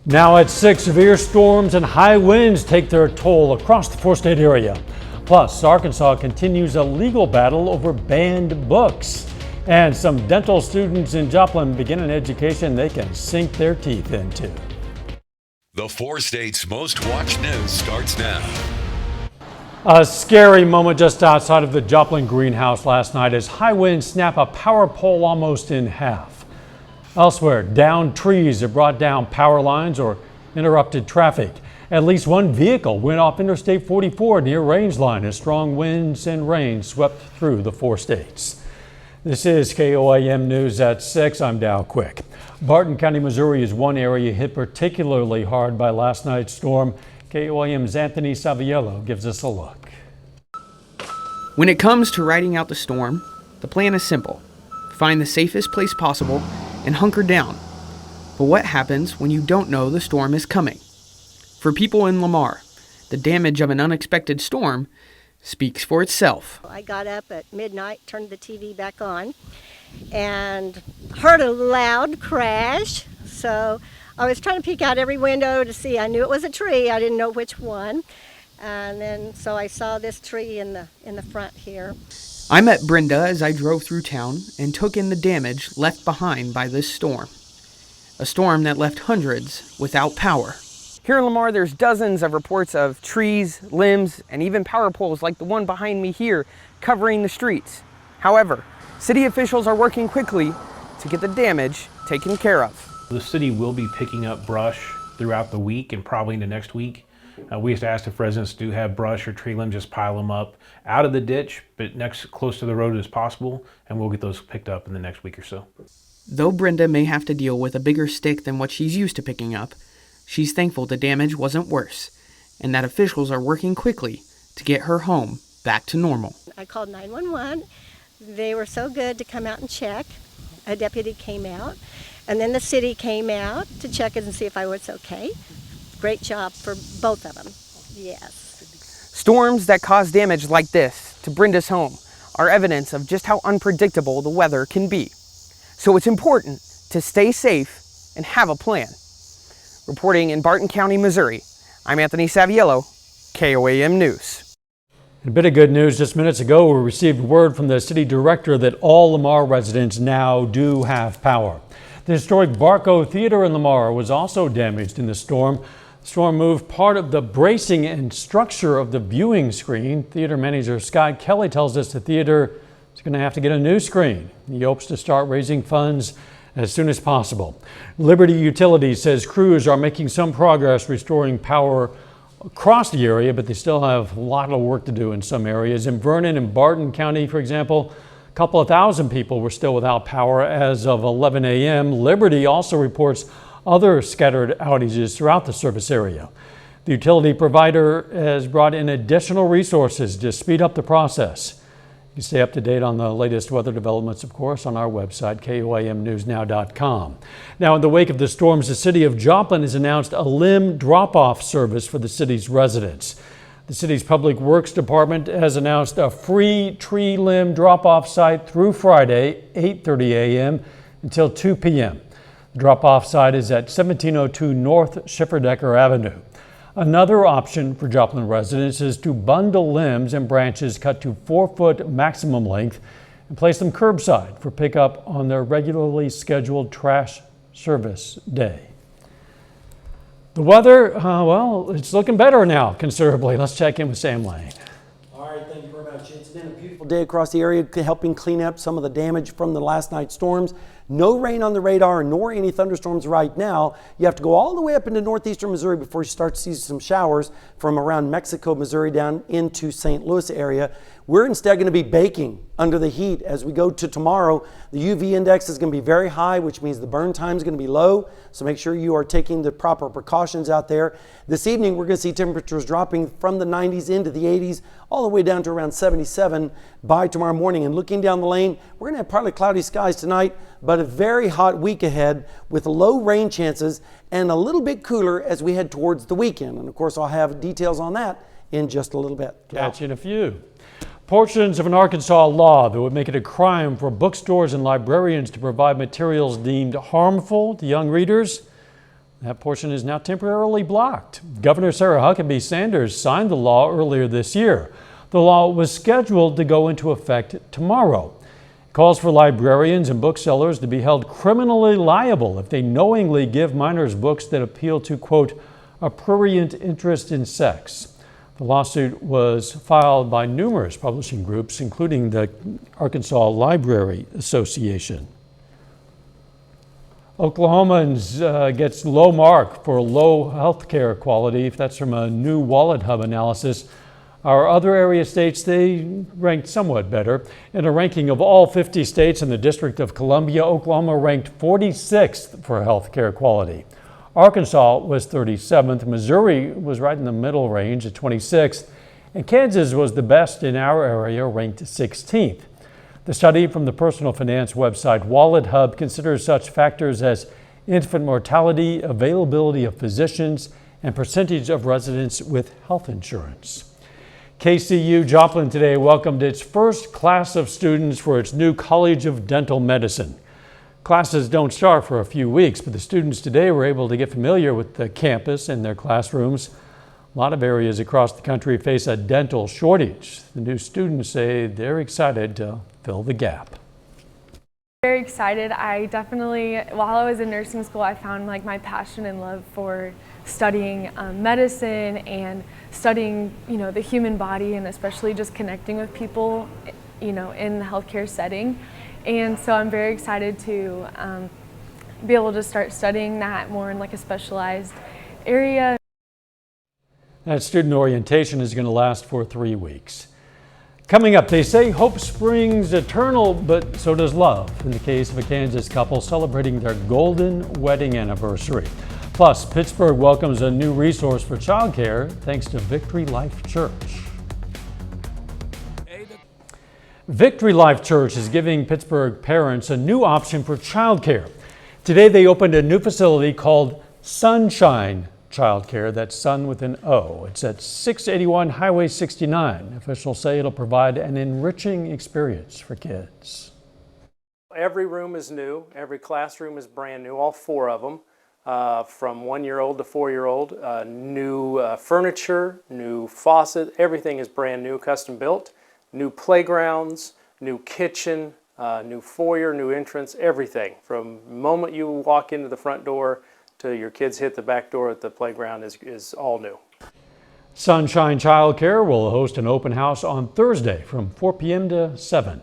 Now at 6, severe storms and high winds take their toll across the four-state area. Plus, Arkansas continues a legal battle over banned books. And some dental students in Joplin begin an education they can sink their teeth into. The four states' most watched news starts now. A scary moment just outside of the Joplin greenhouse last night as high winds snap a power pole almost in half. Elsewhere, downed trees have brought down power lines or interrupted traffic. At least one vehicle went off Interstate 44 near Rangeline as strong winds and rain swept through the four states. This is KOAM News at 6. I'm Dow Quick. Barton County, Missouri is one area hit particularly hard by last night's storm. KOAM's Anthony Saviello gives us a look. When it comes to riding out the storm, the plan is simple. Find the safest place possible and hunker down. But what happens when you don't know the storm is coming? For people in Lamar, the damage of an unexpected storm speaks for itself. I got up at midnight, turned the TV back on, and heard a loud crash. So I was trying to peek out every window to see. I knew it was a tree. I didn't know which one. And then so I saw this tree in the front here. I met Brenda as I drove through town and took in the damage left behind by this storm. A storm that left hundreds without power. Here in Lamar, there's dozens of reports of trees, limbs, and even power poles like the one behind me here covering the streets. However, city officials are working quickly to get the damage taken care of. The city will be picking up brush throughout the week and probably into next week. We just asked if residents do have brush or tree limbs, just pile them up out of the ditch, but close to the road as possible, and we'll get those picked up in the next week or so. Though Brenda may have to deal with a bigger stick than what she's used to picking up, she's thankful the damage wasn't worse, and that officials are working quickly to get her home back to normal. I called 911. They were so good to come out and check. A deputy came out, and then the city came out to check it and see if I was okay. Great job for both of them. Yes. Storms that cause damage like this to Brenda's home are evidence of just how unpredictable the weather can be. So it's important to stay safe and have a plan. Reporting in Barton County, Missouri, I'm Anthony Saviello, KOAM News. A bit of good news. Just minutes ago, we received word from the city director that all Lamar residents now do have power. The historic Barco Theater in Lamar was also damaged in the storm. The storm moved part of the bracing and structure of the viewing screen. Theater manager Scott Kelly tells us the theater is going to have to get a new screen. He hopes to start raising funds as soon as possible. Liberty Utilities says crews are making some progress restoring power across the area, but they still have a lot of work to do in some areas. In Vernon and Barton County, for example, a couple of thousand people were still without power as of 11 a.m. Liberty also reports other scattered outages throughout the service area. The utility provider has brought in additional resources to speed up the process. You can stay up to date on the latest weather developments, of course, on our website, KOAMnewsnow.com. Now, in the wake of the storms, the city of Joplin has announced a limb drop-off service for the city's residents. The city's Public Works Department has announced a free tree limb drop-off site through Friday, 8:30 a.m. until 2 p.m. The drop-off site is at 1702 North Schifferdecker Avenue. Another option for Joplin residents is to bundle limbs and branches cut to 4-foot maximum length and place them curbside for pickup on their regularly scheduled trash service day. The weather, well, it's looking better now considerably. Let's check in with Sam Lane. All right, thank you very much. It's been a beautiful day across the area, helping clean up some of the damage from the last night's storms. No rain on the radar, nor any thunderstorms right now. You have to go all the way up into northeastern Missouri before you start to see some showers from around Mexico, Missouri, down into St. Louis area. We're instead going to be baking under the heat as we go to tomorrow. The UV index is going to be very high, which means the burn time is going to be low. So make sure you are taking the proper precautions out there. This evening, we're going to see temperatures dropping from the 90s into the 80s, all the way down to around 77 by tomorrow morning. And looking down the lane, we're going to have partly cloudy skies tonight, but a very hot week ahead with low rain chances and a little bit cooler as we head towards the weekend. And of course, I'll have details on that in just a little bit. Catch you in a few. Portions of an Arkansas law that would make it a crime for bookstores and librarians to provide materials deemed harmful to young readers. That portion is now temporarily blocked. Governor Sarah Huckabee Sanders signed the law earlier this year. The law was scheduled to go into effect tomorrow. It calls for librarians and booksellers to be held criminally liable if they knowingly give minors books that appeal to, quote, a prurient interest in sex. The lawsuit was filed by numerous publishing groups, including the Arkansas Library Association. Oklahomans gets low mark for low health care quality. That's from a new Wallet Hub analysis. Our other area states, they ranked somewhat better. In a ranking of all 50 states in the District of Columbia, Oklahoma ranked 46th for health care quality. Arkansas was 37th, Missouri was right in the middle range at 26th, and Kansas was the best in our area, ranked 16th. The study from the personal finance website Wallet Hub considers such factors as infant mortality, availability of physicians, and percentage of residents with health insurance. KCU Joplin today welcomed its first class of students for its new College of Dental Medicine. Classes don't start for a few weeks, but the students today were able to get familiar with the campus and their classrooms. A lot of areas across the country face a dental shortage. The new students say they're excited to fill the gap. Very excited. I definitely, while I was in nursing school, I found like my passion and love for studying medicine and studying, the human body, and especially just connecting with people, in the healthcare setting. And so I'm very excited to be able to start studying that more in like a specialized area. That student orientation is going to last for 3 weeks. Coming up, they say hope springs eternal, but so does love, in the case of a Kansas couple celebrating their golden wedding anniversary. Plus, Pittsburgh welcomes a new resource for childcare thanks to Victory Life Church. Victory Life Church is giving Pittsburgh parents a new option for childcare. Today they opened a new facility called Sunshine Childcare. That's Sun with an O. It's at 681 Highway 69. Officials say it'll provide an enriching experience for kids. Every room is new. Every classroom is brand new, all 4 of them, from 1-year-old to 4-year-old. New furniture, new faucet, everything is brand new, custom built. New playgrounds, new kitchen, new foyer, new entrance, everything. From the moment you walk into the front door to your kids hit the back door at the playground is all new. Sunshine Childcare will host an open house on Thursday from 4 p.m. to 7.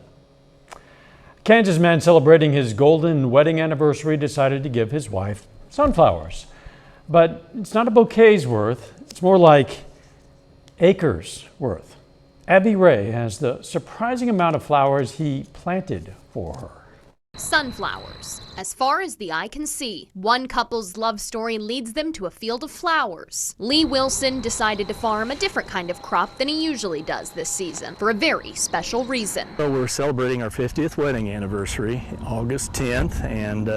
Kansas man celebrating his golden wedding anniversary decided to give his wife sunflowers. But it's not a bouquet's worth, it's more like acres worth. Abby Ray has the surprising amount of flowers he planted for her. Sunflowers. As far as the eye can see, one couple's love story leads them to a field of flowers. Lee Wilson decided to farm a different kind of crop than he usually does this season for a very special reason. So we're celebrating our 50th wedding anniversary, August 10th, and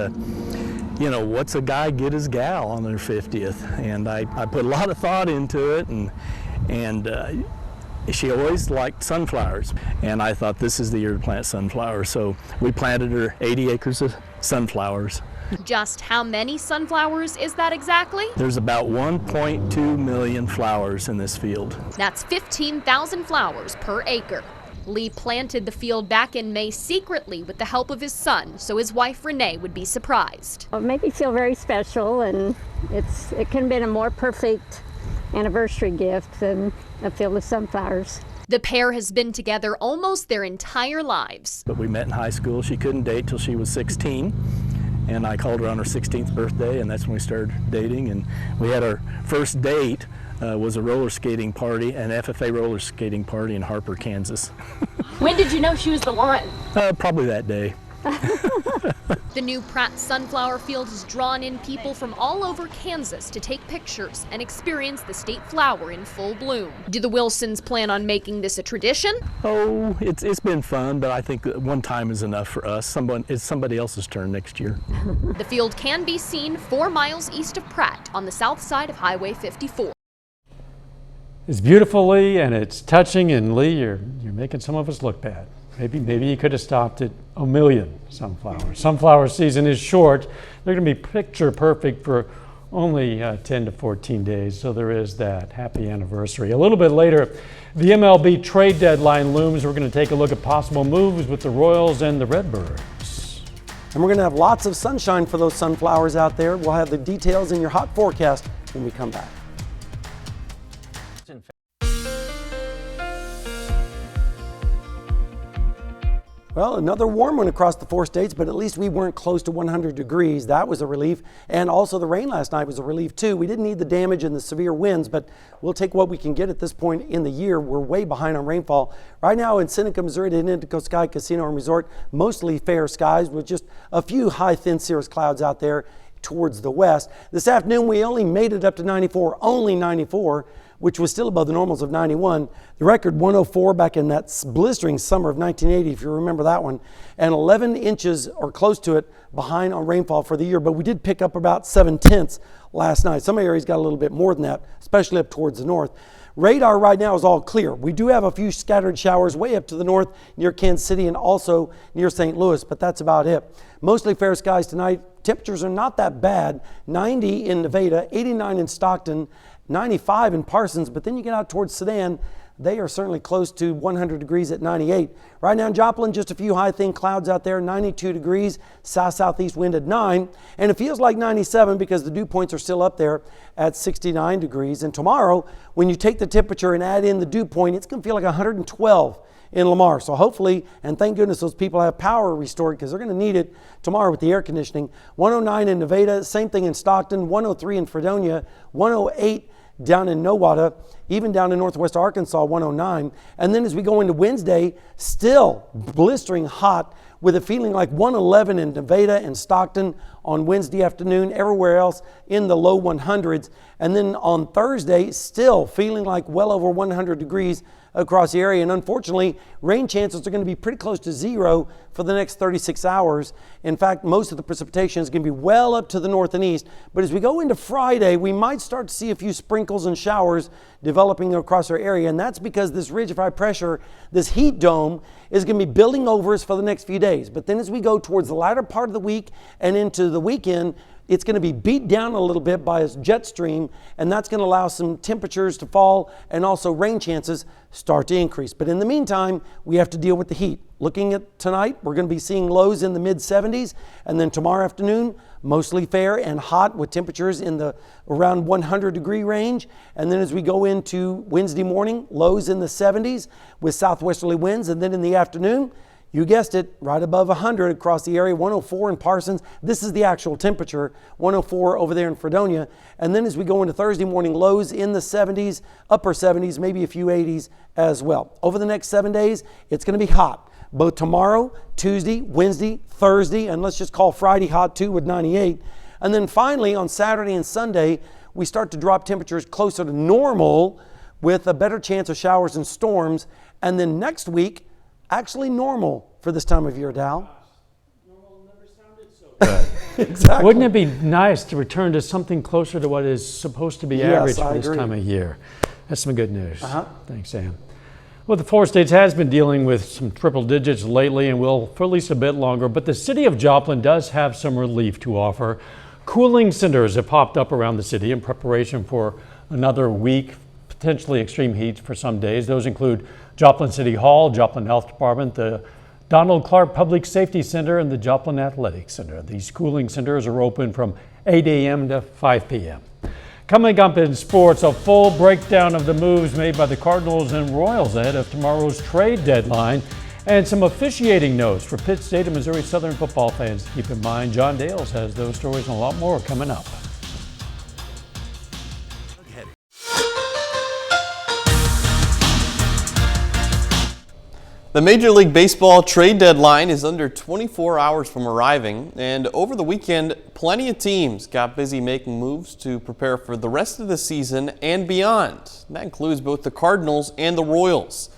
what's a guy get his gal on their 50th? And I put a lot of thought into it, and she always liked sunflowers, and I thought this is the year to plant sunflowers. So we planted her 80 acres of sunflowers. Just how many sunflowers is that exactly? There's about 1.2 million flowers in this field. That's 15,000 flowers per acre. Lee planted the field back in May secretly with the help of his son, so his wife Renee would be surprised. It made me feel very special, and it couldn't have been a more perfect anniversary gift than a field of sunflowers. The pair has been together almost their entire lives. But we met in high school. She couldn't date till she was 16, and I called her on her 16th birthday, and that's when we started dating. And we had our first date was a roller skating party, an FFA roller skating party in Harper, Kansas. When did you know she was the one? Probably that day. The new Pratt sunflower field has drawn in people from all over Kansas to take pictures and experience the state flower in full bloom. Do the Wilsons plan on making this a tradition? Oh, it's been fun, but I think that one time is enough for us. It's somebody else's turn next year. The field can be seen 4 miles east of Pratt on the south side of Highway 54. It's beautiful, Lee, and it's touching, and Lee, you're making some of us look bad. Maybe you could have stopped at a million sunflowers. Sunflower season is short. They're going to be picture perfect for Only 10 to 14 days, so there is that. Happy anniversary. A little bit later, the MLB trade deadline looms. We're going to take a look at possible moves with the Royals and the Redbirds. And we're going to have lots of sunshine for those sunflowers out there. We'll have the details in your hot forecast when we come back. Well, another warm one across the 4 states, but at least we weren't close to 100 degrees. That was a relief. And also the rain last night was a relief too. We didn't need the damage and the severe winds, but we'll take what we can get at this point in the year. We're way behind on rainfall. Right now in Seneca, Missouri, the Indigo Sky Casino and Resort, mostly fair skies with just a few high, thin cirrus clouds out there towards the west. This afternoon, we only made it up to 94, only 94, which was still above the normals of 91. The record 104 back in that blistering summer of 1980, if you remember that one, and 11 inches or close to it behind on rainfall for the year. But we did pick up about 7/10 last night. Some areas got a little bit more than that, especially up towards the north. Radar right now is all clear. We do have a few scattered showers way up to the north near Kansas City and also near St. Louis, but that's about it. Mostly fair skies tonight. Temperatures are not that bad. 90 in Nevada, 89 in Stockton, 95 in Parsons, but then you get out towards Sedan, they are certainly close to 100 degrees at 98. Right now in Joplin, just a few high thin clouds out there, 92 degrees, south-southeast wind at 9, and it feels like 97 because the dew points are still up there at 69 degrees. And tomorrow, when you take the temperature and add in the dew point, it's going to feel like 112 in Lamar. So hopefully, and thank goodness those people have power restored because they're going to need it tomorrow with the air conditioning. 109 in Nevada, same thing in Stockton, 103 in Fredonia, 108 down in Nowata, even down in northwest Arkansas, 109. And then as we go into Wednesday, still blistering hot with a feeling like 111 in Nevada and Stockton on Wednesday afternoon, everywhere else in the low 100s. And then on Thursday, still feeling like well over 100 degrees across the area. And unfortunately, rain chances are going to be pretty close to zero for the next 36 hours. In fact, most of the precipitation is going to be well up to the north and east. But as we go into Friday, we might start to see a few sprinkles and showers developing across our area. And that's because this ridge of high pressure, this heat dome, is going to be building over us for the next few days. But then as we go towards the latter part of the week and into the weekend, it's going to be beat down a little bit by a jet stream, and that's going to allow some temperatures to fall and also rain chances start to increase. But in the meantime, we have to deal with the heat. Looking at tonight, we're going to be seeing lows in the mid-70s, and then tomorrow afternoon, mostly fair and hot with temperatures in the around 100-degree range. And then as we go into Wednesday morning, lows in the 70s with southwesterly winds, and then in the afternoon, you guessed it, right above 100 across the area, 104 in Parsons. This is the actual temperature, 104 over there in Fredonia. And then as we go into Thursday morning, lows in the 70s, upper 70s, maybe a few 80s as well. Over the next 7 days, it's going to be hot. Both tomorrow, Tuesday, Wednesday, Thursday, and let's just call Friday hot too with 98. And then finally on Saturday and Sunday, we start to drop temperatures closer to normal with a better chance of showers and storms. And then next week, actually normal for this time of year, Dal. Normal never sounded so good. Exactly. Wouldn't it be nice to return to something closer to what is supposed to be average for this time of year? That's some good news. Thanks, Sam. Well, the 4 states has been dealing with some triple digits lately and will for at least a bit longer, but the city of Joplin does have some relief to offer. Cooling centers have popped up around the city in preparation for another week, potentially extreme heat for some days. Those include Joplin City Hall, Joplin Health Department, the Donald Clark Public Safety Center, and the Joplin Athletic Center. These cooling centers are open from 8 a.m. to 5 p.m. Coming up in sports, a full breakdown of the moves made by the Cardinals and Royals ahead of tomorrow's trade deadline, and some officiating notes for Pitt State and Missouri Southern football fans to keep in mind. John Dales has those stories and a lot more coming up. The Major League Baseball trade deadline is under 24 hours from arriving, and over the weekend, plenty of teams got busy making moves to prepare for the rest of the season and beyond. That includes both the Cardinals and the Royals.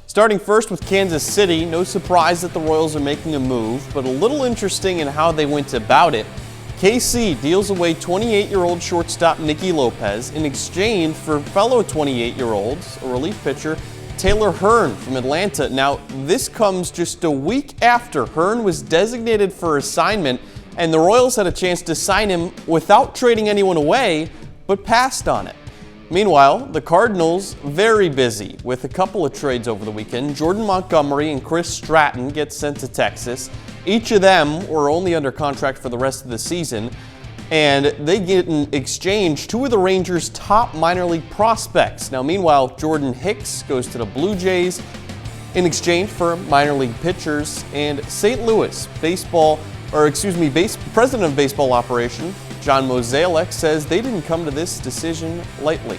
Starting first with Kansas City, no surprise that the Royals are making a move, but a little interesting in how they went about it. KC deals away 28-year-old shortstop Nicky Lopez in exchange for fellow 28-year-olds, a relief pitcher, Taylor Hearn from Atlanta. Now, this comes just a week after Hearn was designated for assignment and the Royals had a chance to sign him without trading anyone away, but passed on it. Meanwhile, the Cardinals very busy with a couple of trades over the weekend. Jordan Montgomery and Chris Stratton get sent to Texas. Each of them were only under contract for the rest of the season, and they get in exchange two of the Rangers' top minor league prospects. Now, meanwhile, Jordan Hicks goes to the Blue Jays in exchange for minor league pitchers, and St. Louis president of baseball operation, John Mozeliak, says they didn't come to this decision lightly.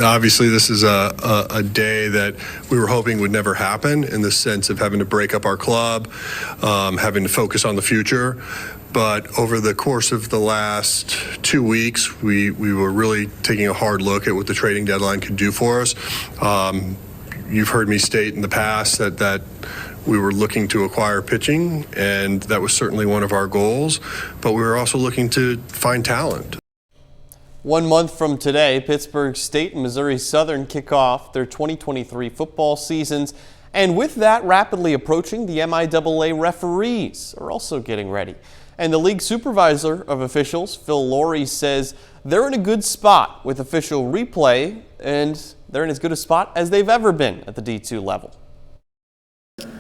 Obviously, this is a day that we were hoping would never happen, in the sense of having to break up our club, having to focus on the future. But over the course of the last 2 weeks, we were really taking a hard look at what the trading deadline could do for us. You've heard me state in the past that we were looking to acquire pitching, and that was certainly one of our goals. But we were also looking to find talent. 1 month from today, Pittsburgh State and Missouri Southern kick off their 2023 football seasons. And with that rapidly approaching, the MIAA referees are also getting ready. And the league supervisor of officials, Phil Laurie, says they're in a good spot with official replay, and they're in as good a spot as they've ever been at the D2 level.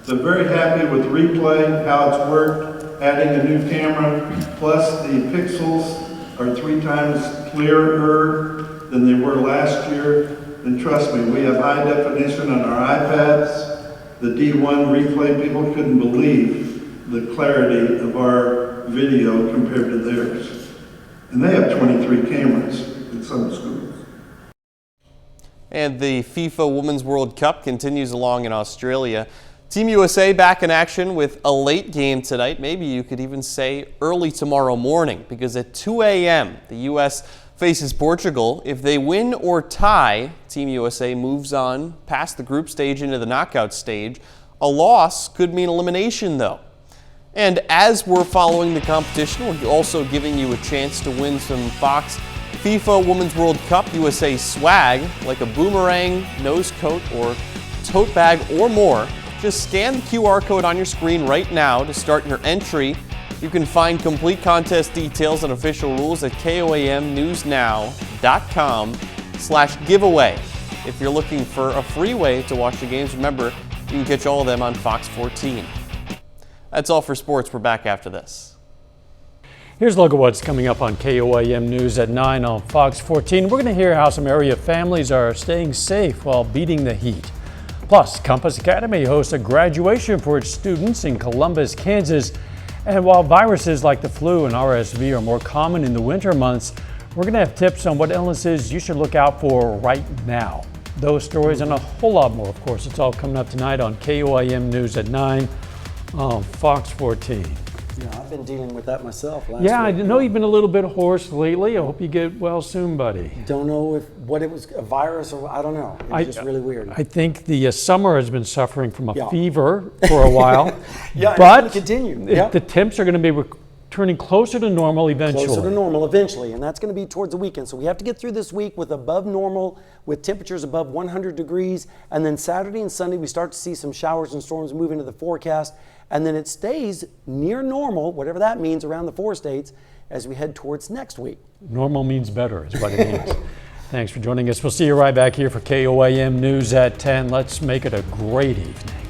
So very happy with the replay, how it's worked, adding a new camera, plus the pixels are 3 times clearer than they were last year. And trust me, we have high definition on our iPads. The D1 replay, people couldn't believe the clarity of our video compared to theirs. And they have 23 cameras in some schools. And the FIFA Women's World Cup continues along in Australia. Team USA back in action with a late game tonight. Maybe you could even say early tomorrow morning, because at 2 a.m. the U.S. faces Portugal. If they win or tie, Team USA moves on past the group stage into the knockout stage. A loss could mean elimination, though. And as we're following the competition, we're also giving you a chance to win some Fox FIFA Women's World Cup USA swag, like a boomerang, nose coat, or tote bag, or more. Just scan the QR code on your screen right now to start your entry. You can find complete contest details and official rules at KOAMnewsnow.com/giveaway. If you're looking for a free way to watch the games, remember, you can catch all of them on Fox 14. That's all for sports. We're back after this. Here's a look at what's coming up on KOAM News at 9 on Fox 14. We're going to hear how some area families are staying safe while beating the heat. Plus, Compass Academy hosts a graduation for its students in Columbus, Kansas. And while viruses like the flu and RSV are more common in the winter months, we're going to have tips on what illnesses you should look out for right now. Those stories and a whole lot more, of course. It's all coming up tonight on KOAM News at 9 on Fox 14. Yeah, I've been dealing with that myself last Yeah, I week. know you've been a little bit hoarse lately. I hope you get well soon, buddy. Don't know what it was, a virus or I don't know. It's just really weird. I think the summer has been suffering from a Yeah. fever for a while. Yeah, but it's going to continue. Yeah. the temps are going to be returning closer to normal eventually. Closer to normal eventually, and that's going to be towards the weekend. So we have to get through this week with above normal, with temperatures above 100 degrees, and then Saturday and Sunday we start to see some showers and storms move into the forecast, and then it stays near normal, whatever that means, around the 4 states as we head towards next week. Normal means better is what it means. Thanks for joining us. We'll see you right back here for KOAM News at 10. Let's make it a great evening.